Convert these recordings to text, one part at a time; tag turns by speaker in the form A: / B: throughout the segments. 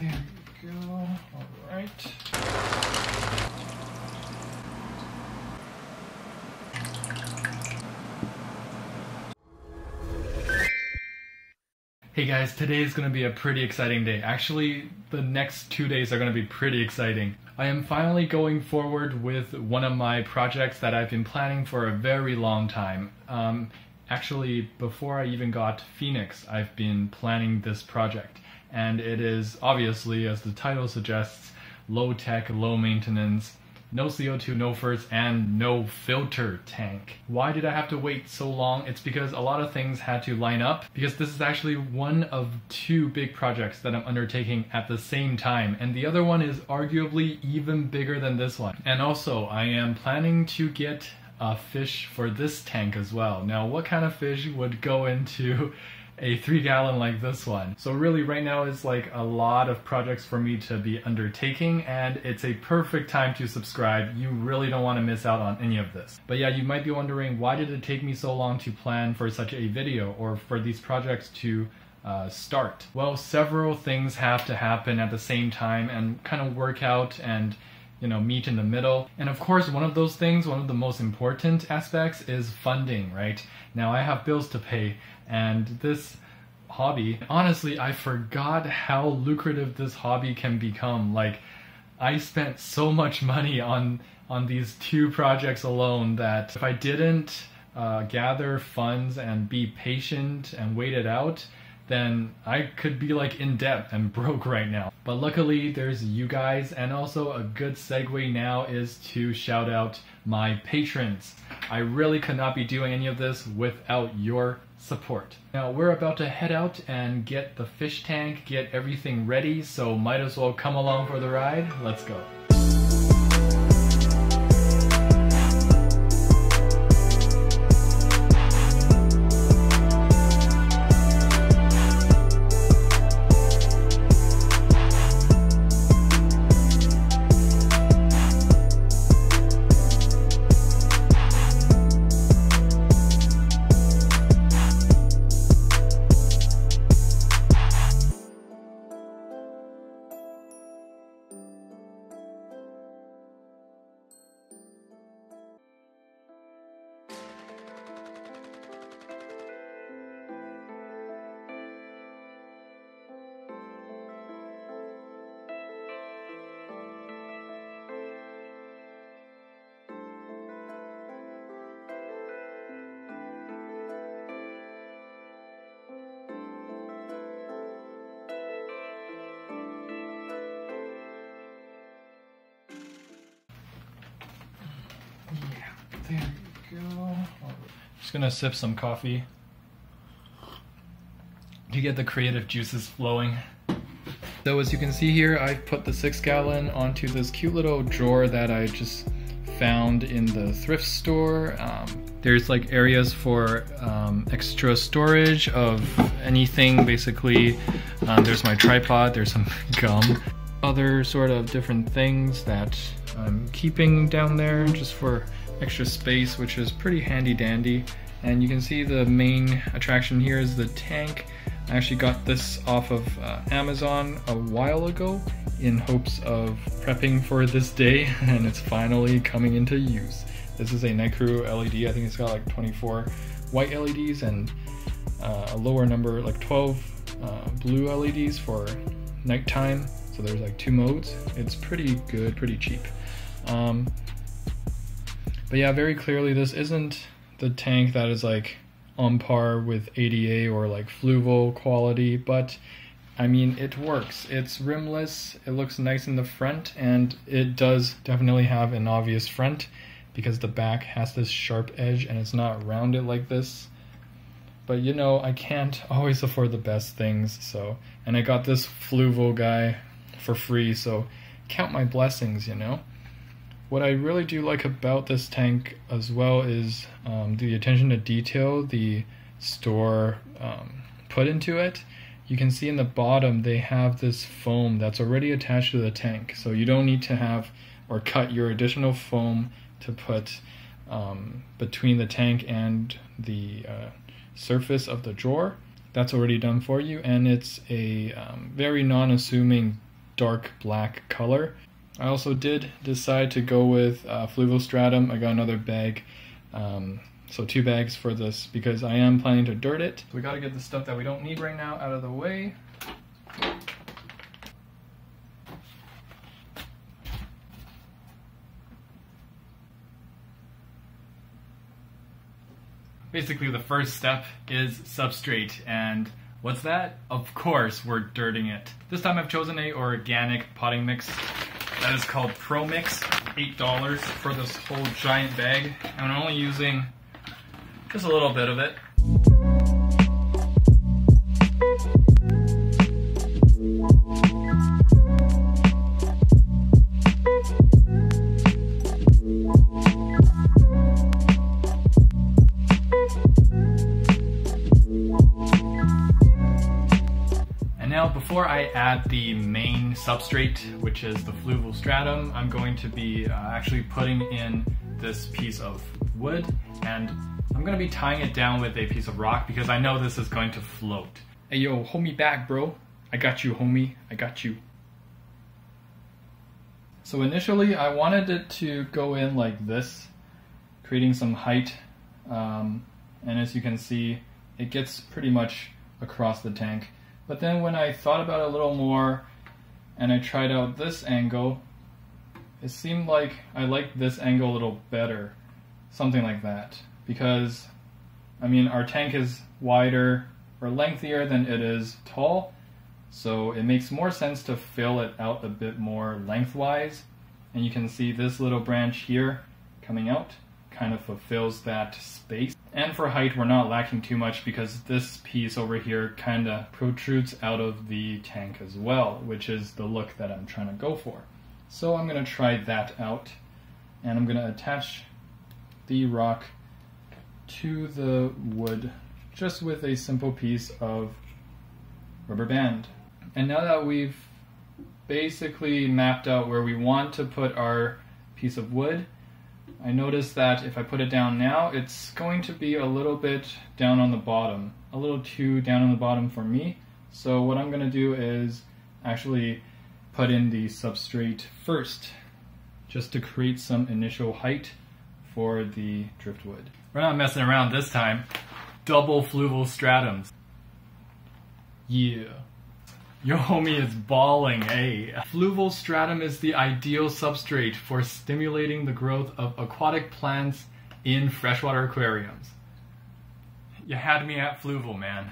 A: there we go. All right. Hey guys, today is going to be a pretty exciting day. Actually, the next 2 days are going to be pretty exciting. I am finally going forward with one of my projects that I've been planning for a very long time. Actually, before I even got Phoenix, I've been planning this project. And it is obviously, as the title suggests, low tech, low maintenance, no CO2, no FERTs, and no filter tank. Why did I have to wait so long? It's because a lot of things had to line up, because this is actually one of 2 big projects that I'm undertaking at the same time, and the other one is arguably even bigger than this one. And also, I am planning to get a fish for this tank as well. Now, what kind of fish would go into a 3-gallon like this one? So really right now is like a lot of projects for me to be undertaking, and it's a perfect time to subscribe. You really don't want to miss out on any of this. But yeah, you might be wondering, why did it take me so long to plan for such a video or for these projects to start? Well, several things have to happen at the same time and kind of work out and, you know, meet in the middle. And of course, one of those things, one of the most important aspects is funding, right? Now I have bills to pay, and this hobby, honestly, I forgot how lucrative this hobby can become. Like, I spent so much money on these 2 projects alone that if I didn't gather funds and be patient and wait it out, then I could be like in debt and broke right now. But luckily there's you guys, and also a good segue now is to shout out my patrons. I really could not be doing any of this without your support. Now we're about to head out and get the fish tank, get everything ready, so might as well come along for the ride. Let's go. There we go. Just gonna sip some coffee to get the creative juices flowing. So as you can see here, I've put the 6-gallon onto this cute little drawer that I just found in the thrift store. There's like areas for extra storage of anything, basically. There's my tripod, there's some gum, other sort of different things that I'm keeping down there just for extra space, which is pretty handy dandy. And you can see the main attraction here is the tank. I actually got this off of Amazon a while ago in hopes of prepping for this day, and it's finally coming into use. This is a Night Crew LED. I think it's got like 24 white LEDs and a lower number, like 12 blue LEDs for nighttime. So there's like 2 modes. It's pretty good, pretty cheap. But yeah, very clearly this isn't the tank that is like on par with ADA or like Fluval quality, but I mean, it works. It's rimless, it looks nice in the front, and it does definitely have an obvious front because the back has this sharp edge and it's not rounded like this. But you know, I can't always afford the best things, so, and I got this Fluval guy for free, so count my blessings, you know. What I really do like about this tank as well is the attention to detail the store put into it. You can see in the bottom they have this foam that's already attached to the tank, so you don't need to have or cut your additional foam to put between the tank and the surface of the drawer. That's already done for you, and it's a very non-assuming dark black color. I also did decide to go with fluval stratum. I got another bag, so 2 bags for this because I am planning to dirt it. So we gotta get the stuff that we don't need right now out of the way. Basically the first step is substrate, and what's that? Of course we're dirting it. This time I've chosen a organic potting mix that is called Pro Mix, $8 for this whole giant bag, and I'm only using just a little bit of it. Before I add the main substrate, which is the fluval stratum, I'm going to be actually putting in this piece of wood, and I'm going to be tying it down with a piece of rock because I know this is going to float. Hey yo, hold me back, bro. I got you, homie. I got you. So initially I wanted it to go in like this, creating some height, and as you can see, it gets pretty much across the tank. But then when I thought about it a little more and I tried out this angle, it seemed like I liked this angle a little better. Something like that. Because, I mean, our tank is wider or lengthier than it is tall, so it makes more sense to fill it out a bit more lengthwise. And you can see this little branch here coming out kind of fulfills that space. And for height, we're not lacking too much because this piece over here kind of protrudes out of the tank as well, which is the look that I'm trying to go for. So I'm going to try that out, and I'm going to attach the rock to the wood just with a simple piece of rubber band. And now that we've basically mapped out where we want to put our piece of wood, I noticed that if I put it down now, it's going to be a little bit down on the bottom, a little too down on the bottom for me. So what I'm going to do is actually put in the substrate first, just to create some initial height for the driftwood. We're not messing around this time. Double fluval stratums. Yeah. Your homie is balling, eh? Fluval stratum is the ideal substrate for stimulating the growth of aquatic plants in freshwater aquariums. You had me at fluval, man.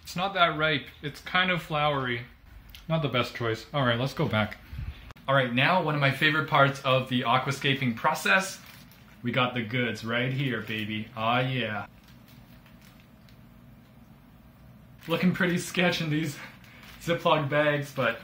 A: It's not that ripe. It's kind of flowery. Not the best choice. Alright, let's go back. Alright, now one of my favorite parts of the aquascaping process. We got the goods right here, baby. Aw, yeah. Looking pretty sketch in these Ziploc bags, but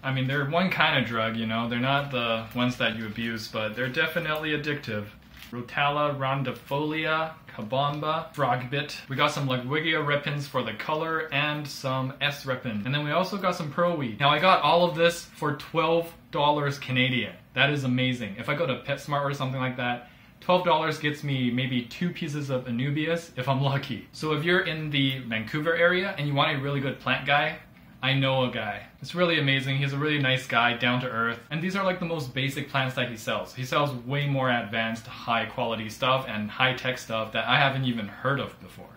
A: I mean, they're one kind of drug, you know. They're not the ones that you abuse, but they're definitely addictive. Rotala rondifolia, kabamba, frogbit. We got some Legwigia repins for the color and some S repin. And then we also got some pearl weed. Now I got all of this for $12 Canadian. That is amazing. If I go to PetSmart or something like that, $12 gets me maybe 2 pieces of Anubias if I'm lucky. So if you're in the Vancouver area and you want a really good plant guy, I know a guy. It's really amazing. He's a really nice guy, down to earth. And these are like the most basic plants that he sells. He sells way more advanced, high quality stuff and high tech stuff that I haven't even heard of before.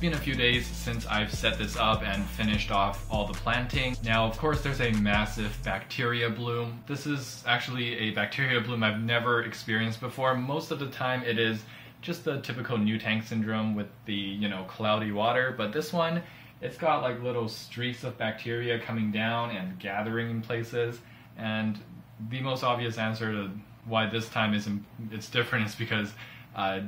A: been a few days since I've set this up and finished off all the planting. Now, of course, there's a massive bacteria bloom. This is actually a bacteria bloom I've never experienced before. Most of the time it is just the typical new tank syndrome with the, you know, cloudy water, but this one, it's got like little streaks of bacteria coming down and gathering in places. And the most obvious answer to why this time it's different is because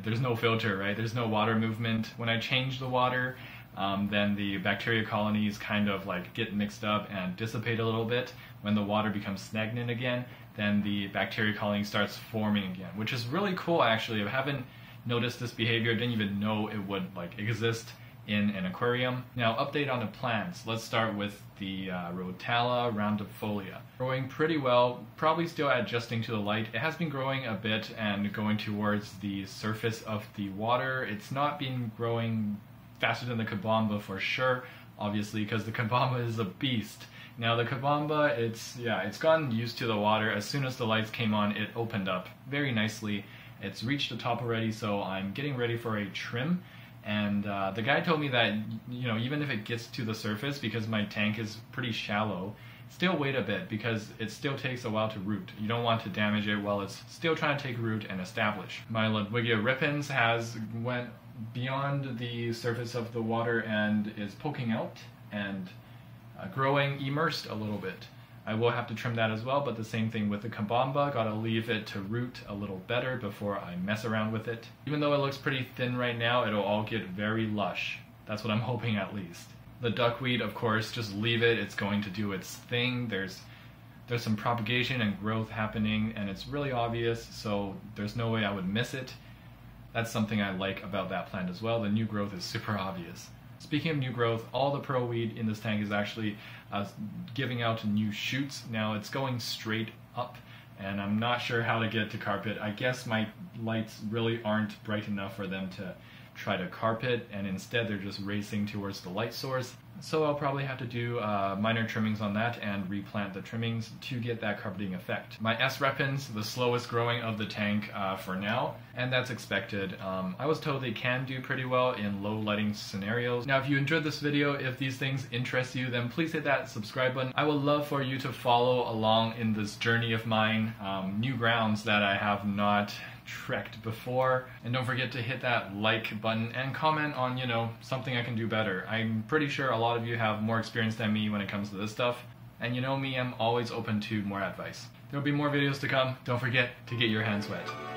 A: there's no filter, right? There's no water movement. When I change the water, then the bacteria colonies kind of like get mixed up and dissipate a little bit. When the water becomes stagnant again, then the bacteria colony starts forming again, which is really cool actually. I haven't noticed this behavior, didn't even know it would like exist in an aquarium. Now, update on the plants. Let's start with the Rotala roundifolia. Growing pretty well, probably still adjusting to the light. It has been growing a bit and going towards the surface of the water. It's not been growing faster than the Kabamba for sure, obviously, because the Kabamba is a beast. Now the Kabamba, it's gotten used to the water. As soon as the lights came on, it opened up very nicely. It's reached the top already, so I'm getting ready for a trim. And the guy told me that, you know, even if it gets to the surface, because my tank is pretty shallow, still wait a bit because it still takes a while to root. You don't want to damage it while it's still trying to take root and establish. My Ludwigia ripens has went beyond the surface of the water and is poking out and growing immersed a little bit. I will have to trim that as well, but the same thing with the Kabamba, gotta leave it to root a little better before I mess around with it. Even though it looks pretty thin right now, it'll all get very lush. That's what I'm hoping at least. The duckweed, of course, just leave it, it's going to do its thing. There's some propagation and growth happening, and it's really obvious, so there's no way I would miss it. That's something I like about that plant as well. The new growth is super obvious. Speaking of new growth, all the pearl weed in this tank is actually giving out new shoots. Now it's going straight up, and I'm not sure how to get it to carpet. I guess my lights really aren't bright enough for them to try to carpet, and instead they're just racing towards the light source. So I'll probably have to do minor trimmings on that and replant the trimmings to get that carpeting effect. My S-Repens, the slowest growing of the tank for now, and that's expected. I was told they can do pretty well in low lighting scenarios. Now, if you enjoyed this video, if these things interest you, then please hit that subscribe button. I would love for you to follow along in this journey of mine, new grounds that I have not trekked before. And don't forget to hit that like button and comment on, you know, something I can do better. I'm pretty sure a lot of you have more experience than me when it comes to this stuff. And you know me, I'm always open to more advice. There'll be more videos to come. Don't forget to get your hands wet.